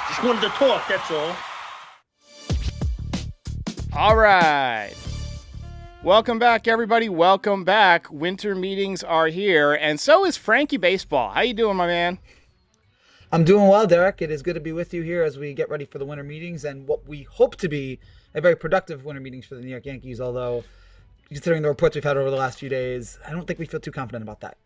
Just wanted to talk, that's all. All right. Welcome back, everybody. Welcome back. Winter meetings are here, and so is Frankie Baseball. How you doing, my man? I'm doing well, Derek. It is good to be with you here as we get ready for the winter meetings and what we hope to be a very productive winter meetings for the New York Yankees, although considering the reports we've had over the last few days, I don't think we feel too confident about that.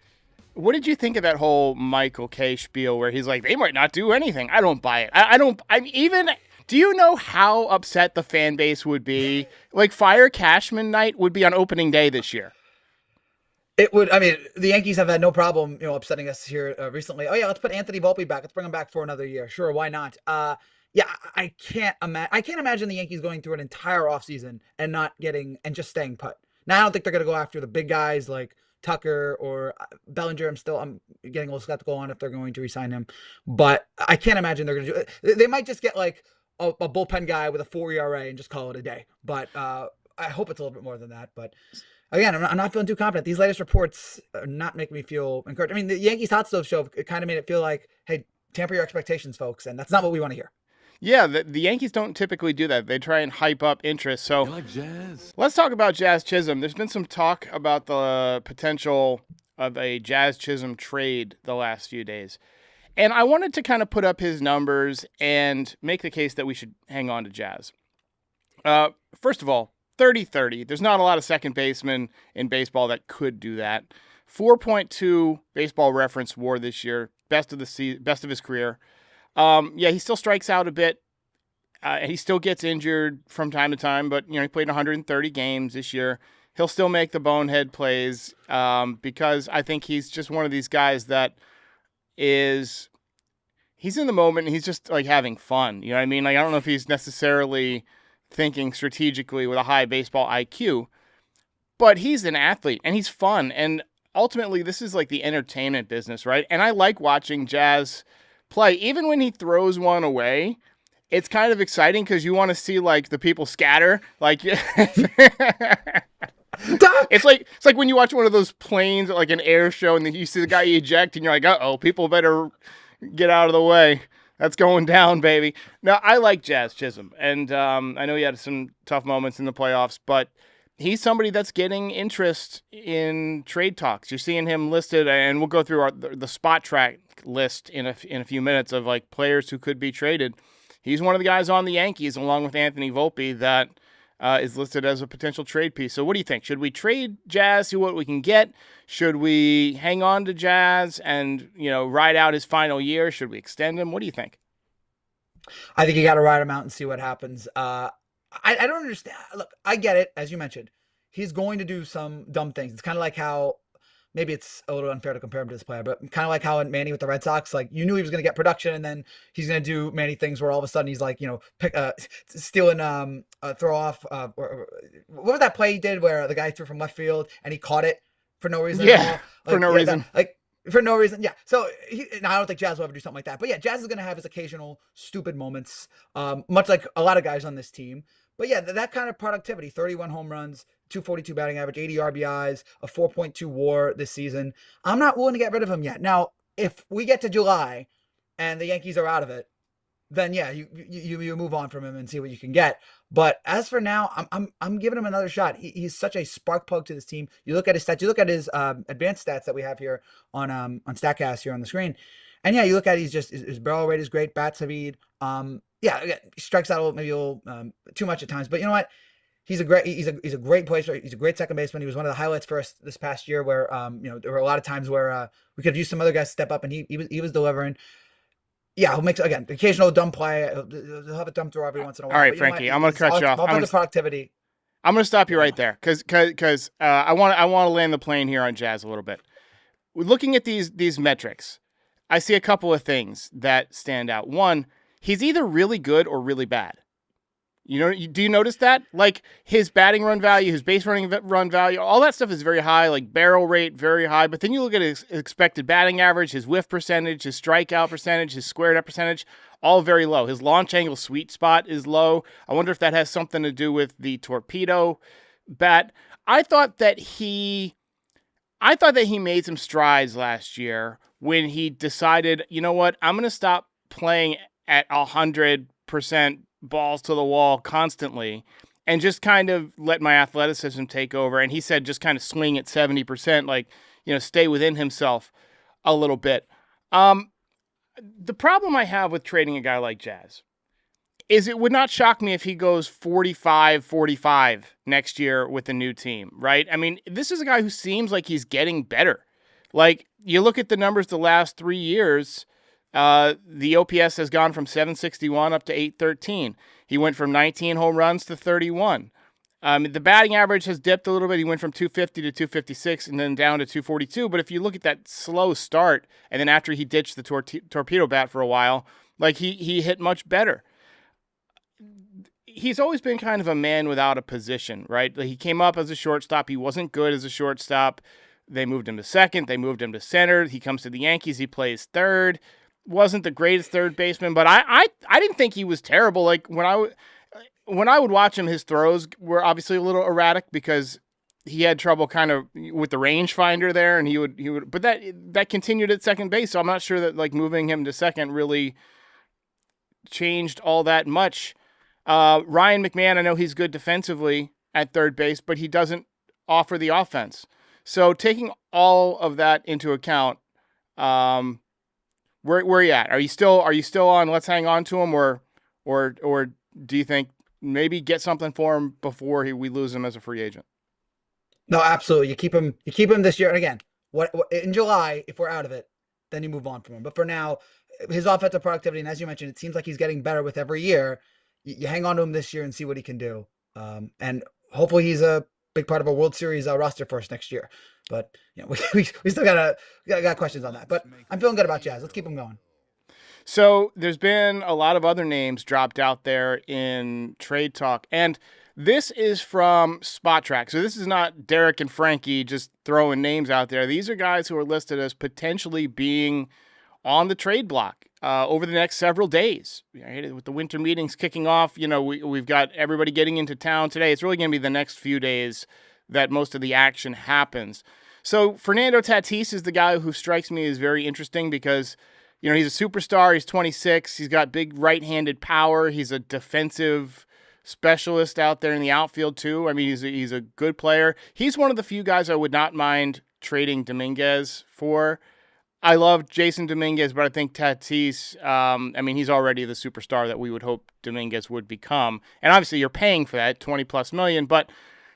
What did you think of that whole Michael K spiel where he's like, they might not do anything? I don't buy it. Do you know how upset the fan base would be? Like, Fire Cashman night would be on opening day this year. It would. I mean, the Yankees have had no problem, upsetting us here recently. Oh yeah, let's put Anthony Volpe back. Let's bring him back for another year. Sure, why not? Yeah, I can't imagine the Yankees going through an entire offseason and not getting and just staying put. Now, I don't think they're going to go after the big guys like Tucker or Bellinger. I'm getting a little skeptical on if they're going to re-sign him, but I can't imagine they're going to do it. They might just get like a bullpen guy with a 4 ERA and just call it a day. But I hope it's a little bit more than that. But again, I'm not feeling too confident. These latest reports are not making me feel encouraged. I mean, the Yankees Hot Stove show, it kind of made it feel like, hey, temper your expectations, folks, and that's not what we want to hear. Yeah, the Yankees don't typically do that. They try and hype up interest. So You like jazz? let's talk about Jazz Chisholm. There's been some talk about the potential of a Jazz Chisholm trade the last few days. And I wanted to kind of put up his numbers and make the case that we should hang on to Jazz. First of all, 30-30. There's not a lot of second basemen in baseball that could do that. 4.2 Baseball Reference WAR this year, best of his career. He still strikes out a bit. He still gets injured from time to time, but he played 130 games this year. He'll still make the bonehead plays because I think he's just one of these guys that he's in the moment and he's just like having fun. You know what I mean? Like, I don't know if he's necessarily thinking strategically with a high baseball IQ, but he's an athlete and he's fun. And ultimately, this is like the entertainment business, right? And I like watching Jazz play. Even when he throws one away, it's kind of exciting because you want to see like the people scatter. Like it's like when you watch one of those planes at like an air show and then you see the guy eject and you're like, uh-oh, people better get out of the way. That's going down, baby. Now, I like Jazz Chisholm, and I know he had some tough moments in the playoffs, but he's somebody that's getting interest in trade talks. You're seeing him listed, and we'll go through the spot track list in a few minutes of like players who could be traded. He's one of the guys on the Yankees, along with Anthony Volpe, that is listed as a potential trade piece. So what do you think? Should we trade Jazz, see what we can get? Should we hang on to Jazz and ride out his final year? Should we extend him? What do you think? I think you got to ride him out and see what happens. I don't understand. Look, I get it. As you mentioned, he's going to do some dumb things. It's kind of like how, maybe it's a little unfair to compare him to this player, but kind of like how in Manny with the Red Sox, like you knew he was going to get production and then he's going to do Manny things where all of a sudden he's like, stealing throw off. Or what was that play he did where the guy threw from left field and he caught it for no reason? Yeah, for no reason. For no reason, yeah. So I don't think Jazz will ever do something like that. But yeah, Jazz is going to have his occasional stupid moments, much like a lot of guys on this team. But yeah, that kind of productivity, 31 home runs, 242 batting average, 80 RBIs, a 4.2 WAR this season. I'm not willing to get rid of him yet. Now, if we get to July and the Yankees are out of it, then yeah, you move on from him and see what you can get. But as for now, I'm giving him another shot. He's such a spark plug to this team. You look at his stats. You look at his advanced stats that we have here on Statcast here on the screen, and yeah, you look at his barrel rate is great, bat speed. Again, he strikes out maybe a little too much at times, but you know what? He's a great player. He's a great second baseman. He was one of the highlights for us this past year, where there were a lot of times where we could have used some other guys to step up, and he was delivering. Yeah, he'll make, again, occasional dumb play. He'll have a dumb throw every once in a while. All right, Frankie, I'm going to cut you off. The productivity. I'm going to stop you right there because I want to land the plane here on Jazz a little bit. Looking at these metrics, I see a couple of things that stand out. One, he's either really good or really bad. Do you notice that? Like his batting run value, his base running run value, all that stuff is very high, like barrel rate, very high. But then you look at his expected batting average, his whiff percentage, his strikeout percentage, his squared up percentage, all very low. His launch angle sweet spot is low. I wonder if that has something to do with the torpedo bat. I thought that he made some strides last year when he decided, you know what, I'm going to stop playing at 100% balls to the wall constantly and just kind of let my athleticism take over. And he said just kind of swing at 70%, like, stay within himself a little bit. The problem I have with trading a guy like Jazz is it would not shock me if he goes 45-45 next year with a new team, right? I mean, this is a guy who seems like he's getting better. Like, you look at the numbers the last 3 years, the OPS has gone from 761 up to 813. He went from 19 home runs to 31. The batting average has dipped a little bit. He went from 250 to 256 and then down to 242. But if you look at that slow start, and then after he ditched the torpedo bat for a while, like he hit much better. He's always been kind of a man without a position, right? He came up as a shortstop. He wasn't good as a shortstop. They moved him to second. They moved him to center. He comes to the Yankees. He plays third. Wasn't the greatest third baseman, but I didn't think he was terrible. Like when I would watch him, his throws were obviously a little erratic because he had trouble kind of with the rangefinder there, and he would. But that continued at second base, so I'm not sure that like moving him to second really changed all that much. Ryan McMahon, I know he's good defensively at third base, but he doesn't offer the offense. So taking all of that into account, where are you at? Are you still on let's hang on to him, or do you think maybe get something for him before we lose him as a free agent? No, absolutely. You keep him this year. And again, what in July, if we're out of it, then you move on from him. But for now, his offensive productivity, and as you mentioned, it seems like he's getting better with every year. You hang on to him this year and see what he can do. And hopefully he's a big part of a World Series roster for us next year. But we still got questions on that. But I'm feeling good about Jazz. Let's keep him going. So there's been a lot of other names dropped out there in trade talk, and this is from Spot Track. So this is not Derek and Frankie just throwing names out there. These are guys who are listed as potentially being on the trade block over the next several days. With the winter meetings kicking off, we've got everybody getting into town today. It's really going to be the next few days that most of the action happens. So Fernando Tatis is the guy who strikes me as very interesting because he's a superstar. He's 26. He's got big right-handed power. He's a defensive specialist out there in the outfield too. I mean, he's a good player. He's one of the few guys I would not mind trading Dominguez for. I love Jason Dominguez, but I think Tatis, he's already the superstar that we would hope Dominguez would become. And obviously you're paying for that, $20+ million, but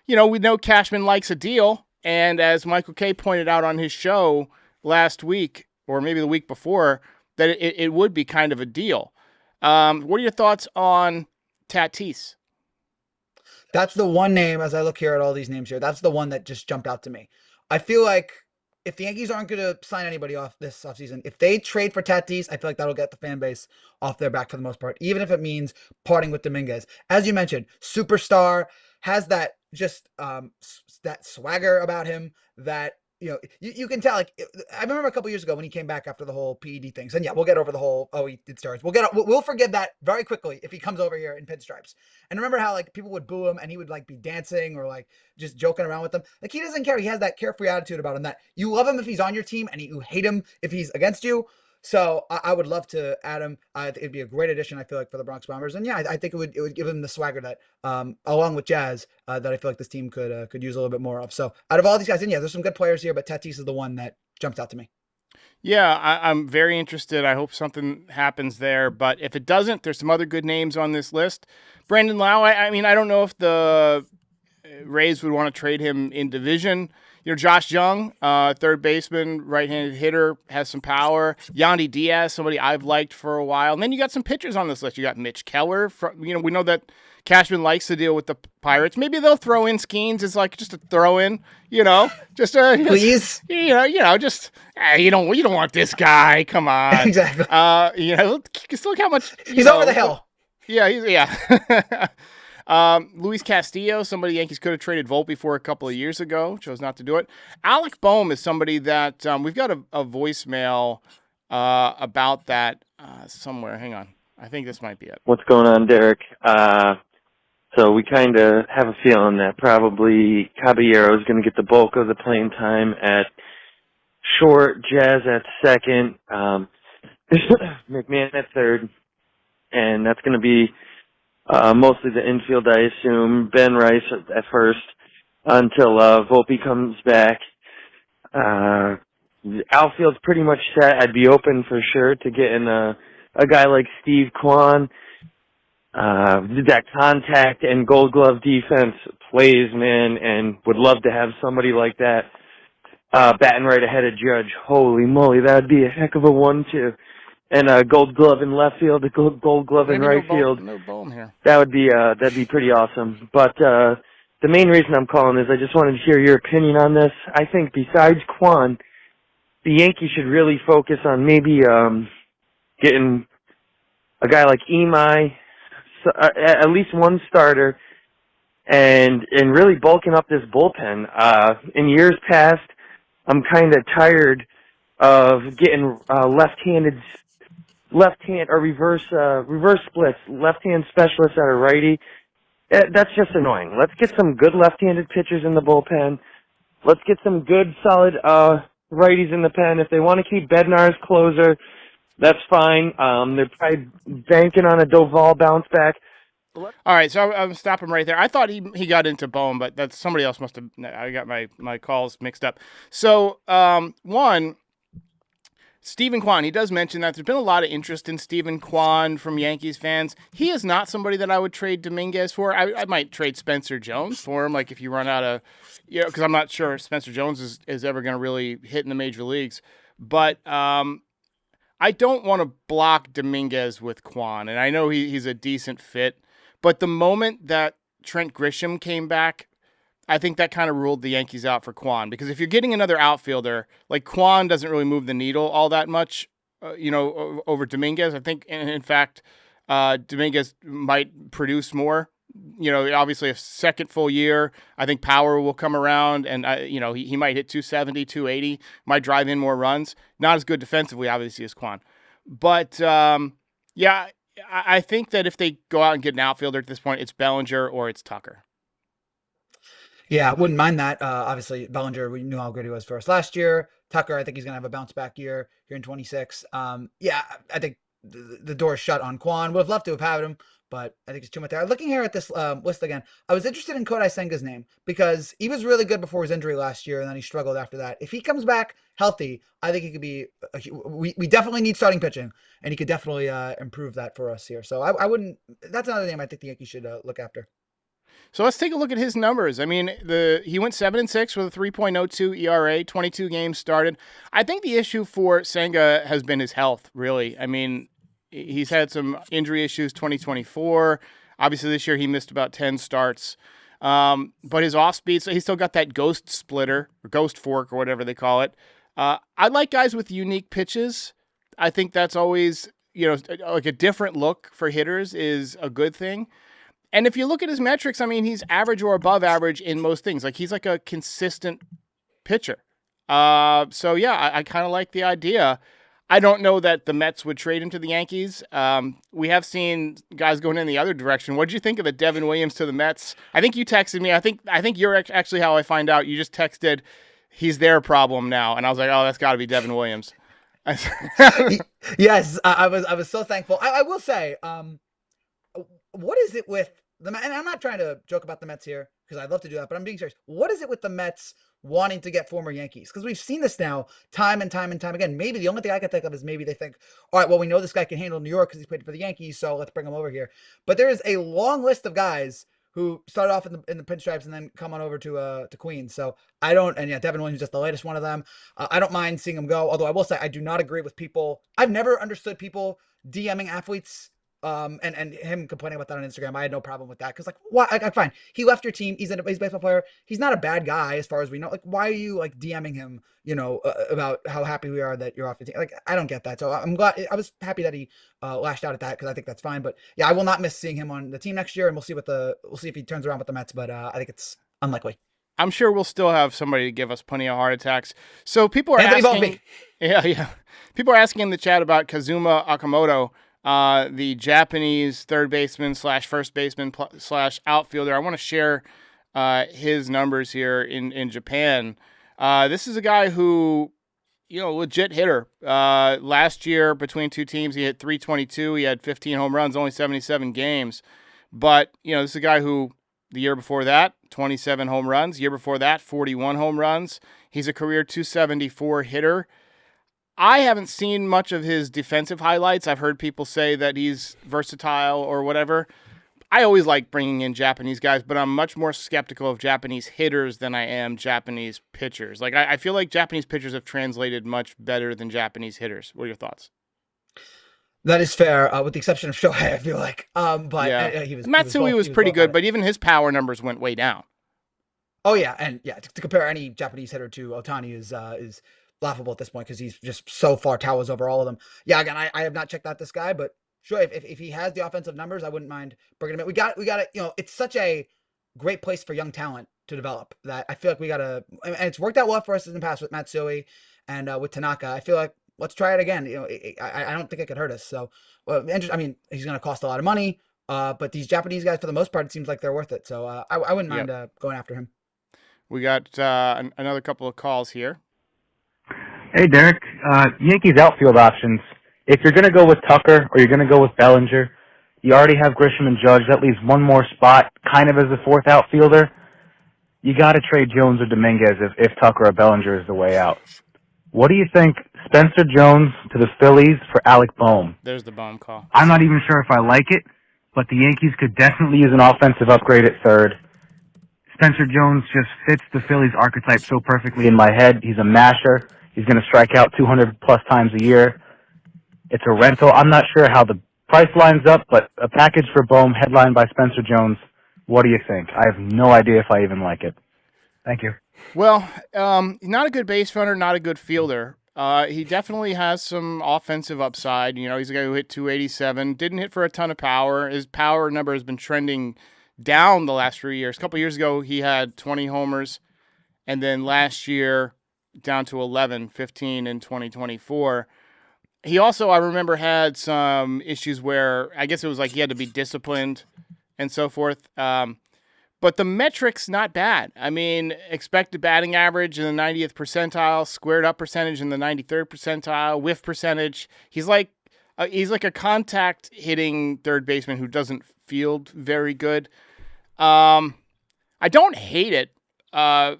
we know Cashman likes a deal. And as Michael Kay pointed out on his show last week, or maybe the week before, that it would be kind of a deal. What are your thoughts on Tatis? That's the one name, as I look here at all these names here, that's the one that just jumped out to me. I feel like if the Yankees aren't going to sign anybody off this offseason, if they trade for Tatis, I feel like that'll get the fan base off their back for the most part, even if it means parting with Dominguez. As you mentioned, superstar, has that just that swagger about him that you can tell. Like, I remember a couple years ago when he came back after the whole PED things, and we'll get over the whole he did stars. We'll forgive that very quickly if he comes over here in pinstripes. And remember how like people would boo him and he would like be dancing or like just joking around with them. Like, he doesn't care. He has that carefree attitude about him that you love him if he's on your team and you hate him if he's against you. So I would love to add him. It'd be a great addition, I feel like, for the Bronx Bombers. And I think it would give him the swagger that, along with Jazz, that I feel like this team could use a little bit more of. So out of all these guys, and there's some good players here, but Tatis is the one that jumps out to me. Yeah, I'm very interested. I hope something happens there. But if it doesn't, there's some other good names on this list. Brandon Lau, I don't know if the Rays would want to trade him in division. Josh Jung, third baseman, right-handed hitter, has some power. Yandy Diaz, somebody I've liked for a while. And then you got some pitchers on this list. You got Mitch Keller. We know that Cashman likes to deal with the Pirates. Maybe they'll throw in Skeens as like just a throw in, please. You don't want this guy. Come on. Exactly. Just look how much he's over the hill. Yeah. Luis Castillo, somebody the Yankees could have traded Volpe for a couple of years ago, chose not to do it. Alec Boehm is somebody that we've got a voicemail about that somewhere. Hang on. I think this might be it. What's going on, Derek? So we kind of have a feeling that probably Caballero is going to get the bulk of the playing time at short, Jazz at second, McMahon at third. and that's going to be mostly the infield, I assume. Ben Rice at first until Volpe comes back. The outfield's pretty much set. I'd be open for sure to getting a guy like Steve Kwan. That contact and Gold Glove defense plays, man, and would love to have somebody like that batting right ahead of Judge. Holy moly, that would be a heck of a 1-2. And a Gold Glove in left field, a Gold Glove in right field. No bone here. That'd be pretty awesome. But the main reason I'm calling is I just wanted to hear your opinion on this. I think besides Kwan, the Yankees should really focus on maybe getting a guy like Imai, at least one starter, and really bulking up this bullpen. In years past, I'm kind of tired of getting left-hand or reverse splits, left-hand specialists at a righty. That's just annoying. Let's get some good left-handed pitchers in the bullpen. Let's get some good, solid righties in the pen. If they want to keep Bednar as closer, that's fine. They're probably banking on a Doval bounce back. All right, so I'm stopping right there. I thought he got into Bohm, but that's somebody else must have. I got my calls mixed up. So one, Stephen Kwan. He does mention that there's been a lot of interest in Stephen Kwan from Yankees fans. He is not somebody that I would trade Dominguez for. I might trade Spencer Jones for him, like if you run out of, because I'm not sure Spencer Jones is ever going to really hit in the major leagues. But I don't want to block Dominguez with Kwan, and I know he's a decent fit. But the moment that Trent Grisham came back, I think that kind of ruled the Yankees out for Kwan. Because if you're getting another outfielder, like Kwan doesn't really move the needle all that much, over Dominguez. I think, in fact, Dominguez might produce more. Obviously a second full year, I think power will come around, and he might hit 270, 280, might drive in more runs. Not as good defensively, obviously, as Kwan. But, I think that if they go out and get an outfielder at this point, it's Bellinger or it's Tucker. Yeah, I wouldn't mind that. Obviously, Bellinger, we knew how good he was for us last year. Tucker, I think he's going to have a bounce back year here in 26. I think the door is shut on Kwan. Would have loved to have had him, but I think it's too much there. Looking here at this list again, I was interested in Kodai Senga's name because he was really good before his injury last year, and then he struggled after that. If he comes back healthy, I think he could be we definitely need starting pitching, and he could definitely improve that for us here. So I wouldn't – that's another name I think the Yankees should look after. So let's take a look at his numbers. I mean, he went 7-6 with a 3.02 ERA, 22 games started. I think the issue for Senga has been his health, really. I mean, he's had some injury issues 2024. Obviously, this year he missed about 10 starts. But his off-speed, so he's still got that ghost splitter, or ghost fork, or whatever they call it. I like guys with unique pitches. I think that's always, like a different look for hitters is a good thing. And if you look at his metrics, I mean, he's average or above average in most things. Like, he's like a consistent pitcher. I kind of like the idea. I don't know that the Mets would trade him to the Yankees. We have seen guys going in the other direction. What did you think of the Devin Williams to the Mets? I think you texted me. I think you're actually how I find out. You just texted, he's their problem now. And I was like, oh, that's got to be Devin Williams. Yes, I was so thankful. I will say, what is it with the Mets? And I'm not trying to joke about the Mets here because I'd love to do that, but I'm being serious. What is it with the Mets wanting to get former Yankees? Because we've seen this now time and time and time again. Maybe the only thing I can think of is maybe they think, all right, well, we know this guy can handle New York because he's played for the Yankees, so let's bring him over here. But there is a long list of guys who started off in the pinstripes and then come on over to Queens. So Devin Williams is just the latest one of them. I don't mind seeing him go, although I will say I do not agree with people. I've never understood people DMing athletes and him complaining about that on Instagram. I had no problem with that because, like, why? Fine, he left your team. He's a baseball player. He's not a bad guy as far as we know. Like, why are you like DMing him? About how happy we are that you're off the team. Like, I don't get that. So I'm glad. I was happy that he lashed out at that because I think that's fine. But yeah, I will not miss seeing him on the team next year, and we'll see if he turns around with the Mets. But I think it's unlikely. I'm sure we'll still have somebody to give us plenty of heart attacks. So people are asking. Yeah. People are asking in the chat about Kazuma Okamoto. The Japanese third baseman / first baseman / outfielder. I want to share his numbers here in Japan. This is a guy who, legit hitter. Last year between two teams, he hit 322. He had 15 home runs, only 77 games. But, this is a guy who the year before that, 27 home runs. Year before that, 41 home runs. He's a career 274 hitter. I haven't seen much of his defensive highlights. I've heard people say that he's versatile or whatever. I always like bringing in Japanese guys, but I'm much more skeptical of Japanese hitters than I am Japanese pitchers. Like, I feel like Japanese pitchers have translated much better than Japanese hitters. What are your thoughts? That is fair, with the exception of Shohei, I feel like. But yeah. he was Matsui was pretty good, but even his power numbers went way down. Oh yeah, and to compare any Japanese hitter to Ohtani is laughable at this point because he's just so far towers over all of them. Yeah, again, I have not checked out this guy, but sure, if he has the offensive numbers, I wouldn't mind bringing him in. We got to, it's such a great place for young talent to develop that I feel like we got to, and it's worked out well for us in the past with Matsui and with Tanaka. I feel like let's try it again. I don't think it could hurt us. So, I mean, he's going to cost a lot of money, but these Japanese guys, for the most part, it seems like they're worth it. So I wouldn't mind going after him. We got another couple of calls here. Hey, Derek. Yankees outfield options. If you're going to go with Tucker or you're going to go with Bellinger, you already have Grisham and Judge. That leaves one more spot kind of as a fourth outfielder. You got to trade Jones or Dominguez if Tucker or Bellinger is the way out. What do you think? Spencer Jones to the Phillies for Alec Bohm. There's the Bohm call. I'm not even sure if I like it, but the Yankees could definitely use an offensive upgrade at third. Spencer Jones just fits the Phillies archetype so perfectly in my head. He's a masher. He's going to strike out 200-plus times a year. It's a rental. I'm not sure how the price lines up, but a package for Bohm headlined by Spencer Jones, what do you think? I have no idea if I even like it. Thank you. Well, not a good base runner, not a good fielder. He definitely has some offensive upside. He's a guy who hit 287, didn't hit for a ton of power. His power number has been trending down the last 3 years. A couple years ago, he had 20 homers, and then last year down to 11, 15 in 2024. He also, I remember, had some issues where I guess it was like he had to be disciplined and so forth. But the metrics, not bad. I mean, expected batting average in the 90th percentile, squared up percentage in the 93rd percentile, whiff percentage. He's like a contact hitting third baseman who doesn't field very good. I don't hate it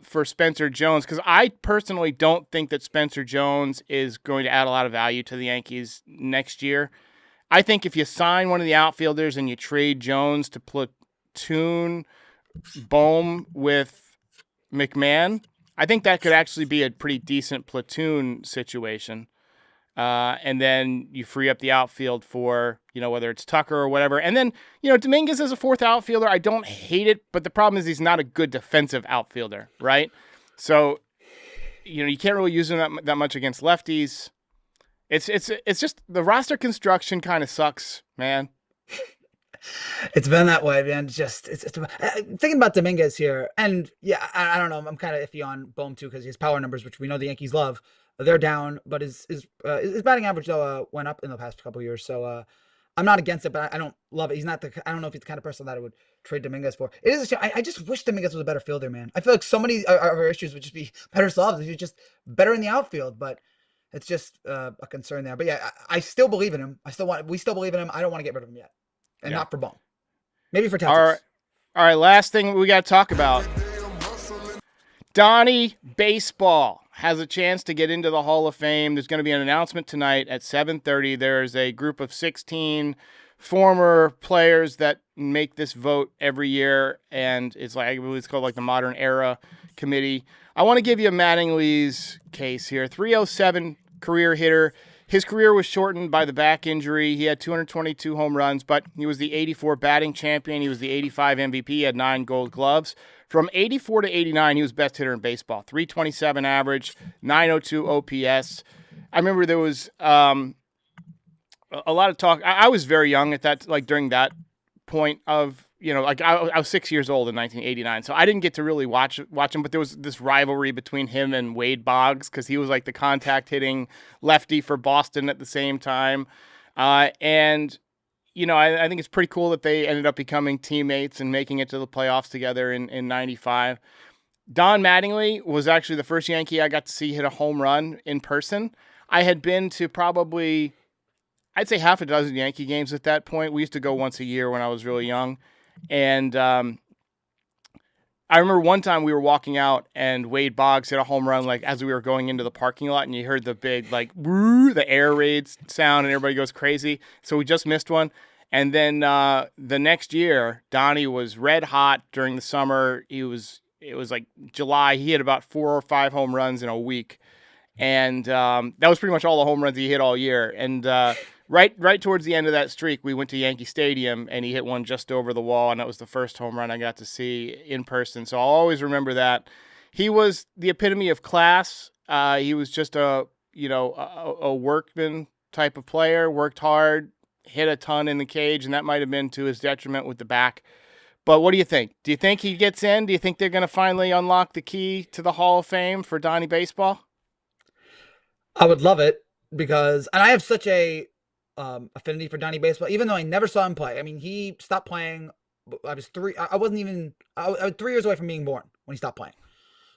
for Spencer Jones because I personally don't think that Spencer Jones is going to add a lot of value to the Yankees next year. I think if you sign one of the outfielders and you trade Jones to platoon Bohm with McMahon, I think that could actually be a pretty decent platoon situation. And then you free up the outfield for, whether it's Tucker or whatever. And then, Dominguez as a fourth outfielder, I don't hate it, but the problem is he's not a good defensive outfielder, right? So, you can't really use him that much against lefties. It's just the roster construction kind of sucks, man. It's been that way, man. It's thinking about Dominguez here, and yeah, I don't know. I'm kind of iffy on Bohm too because his power numbers, which we know the Yankees love, they're down. But his batting average though went up in the past couple of years. So I'm not against it, but I don't love it. I don't know if he's the kind of person that I would trade Dominguez for. It is a shame. I just wish Dominguez was a better fielder, man. I feel like so many of our issues would just be better solved if he was just better in the outfield, but. It's just a concern there. But yeah, I still believe in him. We still believe in him. I don't want to get rid of him yet. And not for Bohm. Maybe for Tatis. All right, last thing we got to talk about. Donnie Baseball has a chance to get into the Hall of Fame. There's going to be an announcement tonight at 7:30. There's a group of 16 former players that make this vote every year, and it's called like the Modern Era Committee. I want to give you Mattingly's case here. 307 career hitter. His career was shortened by the back injury. He had 222 home runs, but he was the 84 batting champion. He was the 85 MVP. He had 9 gold gloves. From 84 to 89, he was best hitter in baseball. 327 average, 902 OPS. I remember there was a lot of talk. I was very young at that, during that point of, I was 6 years old in 1989, so I didn't get to really watch him, but there was this rivalry between him and Wade Boggs because he was the contact hitting lefty for Boston at the same time. And, I think it's pretty cool that they ended up becoming teammates and making it to the playoffs together in 95. Don Mattingly was actually the first Yankee I got to see hit a home run in person. I had been to probably, I'd say half a dozen Yankee games at that point. We used to go once a year when I was really young. And I remember one time we were walking out and Wade Boggs hit a home run like as we were going into the parking lot, and you heard the big like woo, the air raid sound, and everybody goes crazy. So we just missed one. And then the next year, Donnie was red hot during the summer. It was like July. He hit about 4 or 5 home runs in a week, and that was pretty much all the home runs he hit all year. And right towards the end of that streak, we went to Yankee Stadium, and he hit one just over the wall, and that was the first home run I got to see in person. So I'll always remember that. He was the epitome of class. He was just a workman type of player, worked hard, hit a ton in the cage, and that might have been to his detriment with the back. But what do you think? Do you think he gets in? Do you think they're going to finally unlock the key to the Hall of Fame for Donnie Baseball? I would love it because, and I have such a affinity for Donnie Baseball, even though I never saw him play. I mean, he stopped playing. I was 3. I wasn't even. I was 3 years away from being born when he stopped playing.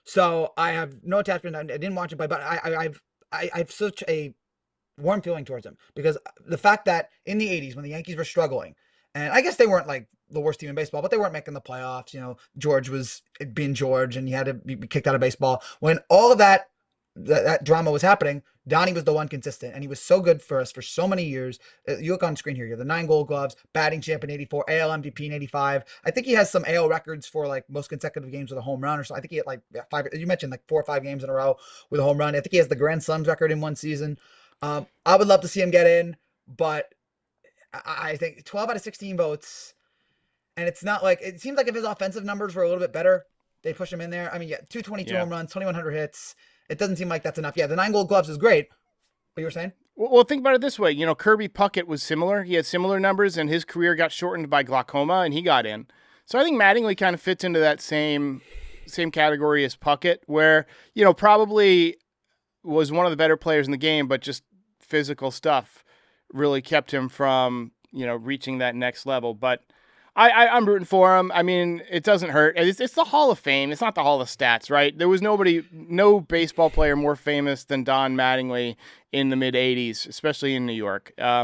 So I have no attachment. I didn't watch him play, but I have such a warm feeling towards him because the fact that in the 80s when the Yankees were struggling, and I guess they weren't like the worst team in baseball, but they weren't making the playoffs. You know, George was being George, and he had to be kicked out of baseball. When all of that drama was happening, Donnie was the one consistent, and he was so good for us for so many years. You look on screen here, you have the 9 Gold Gloves, batting champ in 84, AL MVP in 85. I think he has some AL records for like most consecutive games with a home run or so. I think he had like 5, you mentioned like 4 or 5 games in a row with a home run. I think he has the Grand Slams record in one season. I would love to see him get in, but I think 12 out of 16 votes, and it's not like, it seems like if his offensive numbers were a little bit better, they'd push him in there. I mean, 222 home runs, 2,100 hits. It doesn't seem like that's enough. Yeah, the 9 Gold Gloves is great. What you were saying? Well, think about it this way. You know, Kirby Puckett was similar. He had similar numbers, and his career got shortened by glaucoma, and he got in. So I think Mattingly kind of fits into that same category as Puckett, where, you know, probably was one of the better players in the game, but just physical stuff really kept him from, you know, reaching that next level. But I'm rooting for him. I mean, it doesn't hurt. It's the Hall of Fame. It's not the Hall of Stats, right? There was no baseball player more famous than Don Mattingly in the mid-'80s, especially in New York. I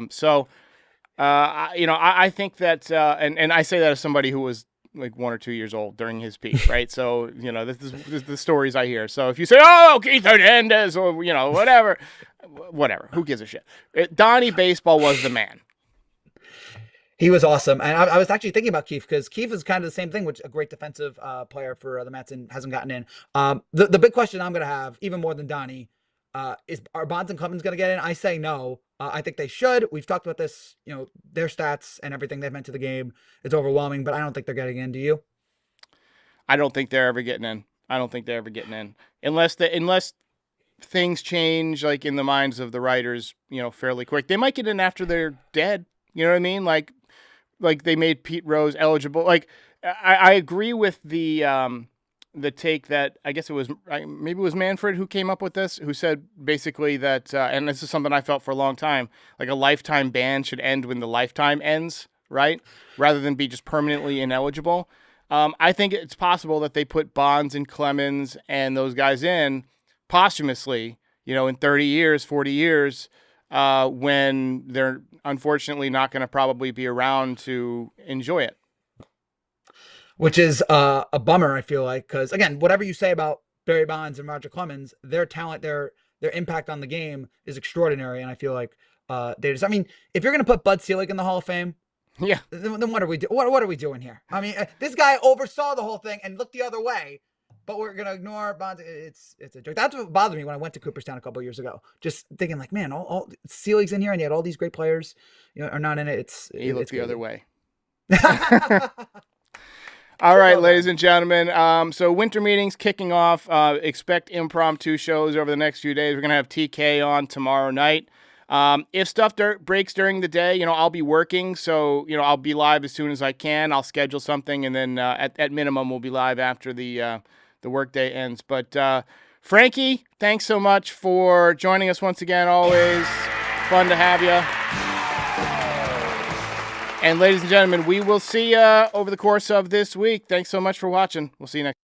think that, and I say that as somebody who was like 1 or 2 years old during his peak, right? So, you know, this is the stories I hear. So if you say, oh, Keith Hernandez, or, you know, whatever, who gives a shit? Donnie Baseball was the man. He was awesome. And I was actually thinking about Keith because Keith is kind of the same thing, which a great defensive player for the Mets and hasn't gotten in. The big question I'm going to have, even more than Donnie, is are Bonds and Clemens going to get in? I say no. I think they should. We've talked about this, you know, their stats and everything they've meant to the game. It's overwhelming, but I don't think they're getting in. Do you? I don't think they're ever getting in. Unless things change, like in the minds of the writers, you know, fairly quick. They might get in after they're dead. You know what I mean? Like they made Pete Rose eligible. Like I agree with the take that I guess maybe it was Manfred who came up with this, who said basically that, and this is something I felt for a long time, like a lifetime ban should end when the lifetime ends, right? Rather than be just permanently ineligible. I think it's possible that they put Bonds and Clemens and those guys in posthumously, you know, in 30 years, 40 years, when they're unfortunately not going to probably be around to enjoy it. Which is a bummer, I feel like, because again, whatever you say about Barry Bonds and Roger Clemens, their talent, their impact on the game is extraordinary, and I feel like they just. I mean, if you're going to put Bud Selig in the Hall of Fame, yeah, then what are we doing? What are we doing here? I mean, this guy oversaw the whole thing and looked the other way. But we're going to ignore Bonds. It's a joke. That's what bothered me when I went to Cooperstown a couple of years ago. Just thinking like, man, all Selig's in here and you had all these great players, you know, are not in it. He looked the other way. All right, ladies and gentlemen. So winter meetings kicking off. Expect impromptu shows over the next few days. We're going to have TK on tomorrow night. If stuff breaks during the day, you know, I'll be working. So, you know, I'll be live as soon as I can. I'll schedule something. And then at minimum, we'll be live after the workday ends. But Frankie, thanks so much for joining us once again. Always fun to have you. And ladies and gentlemen, we will see you over the course of this week. Thanks so much for watching. We'll see you next.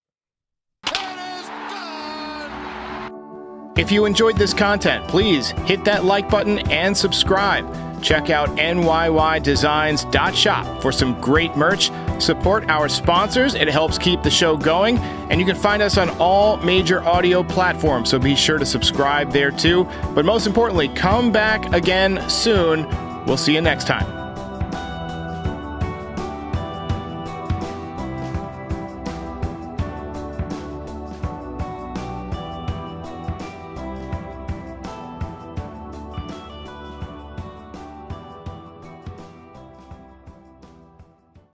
If you enjoyed this content, please hit that like button and subscribe. Check out nydesigns.shop for some great merch. Support our sponsors. It helps keep the show going. And you can find us on all major audio platforms, so be sure to subscribe there too. But most importantly, come back again soon. We'll see you next time.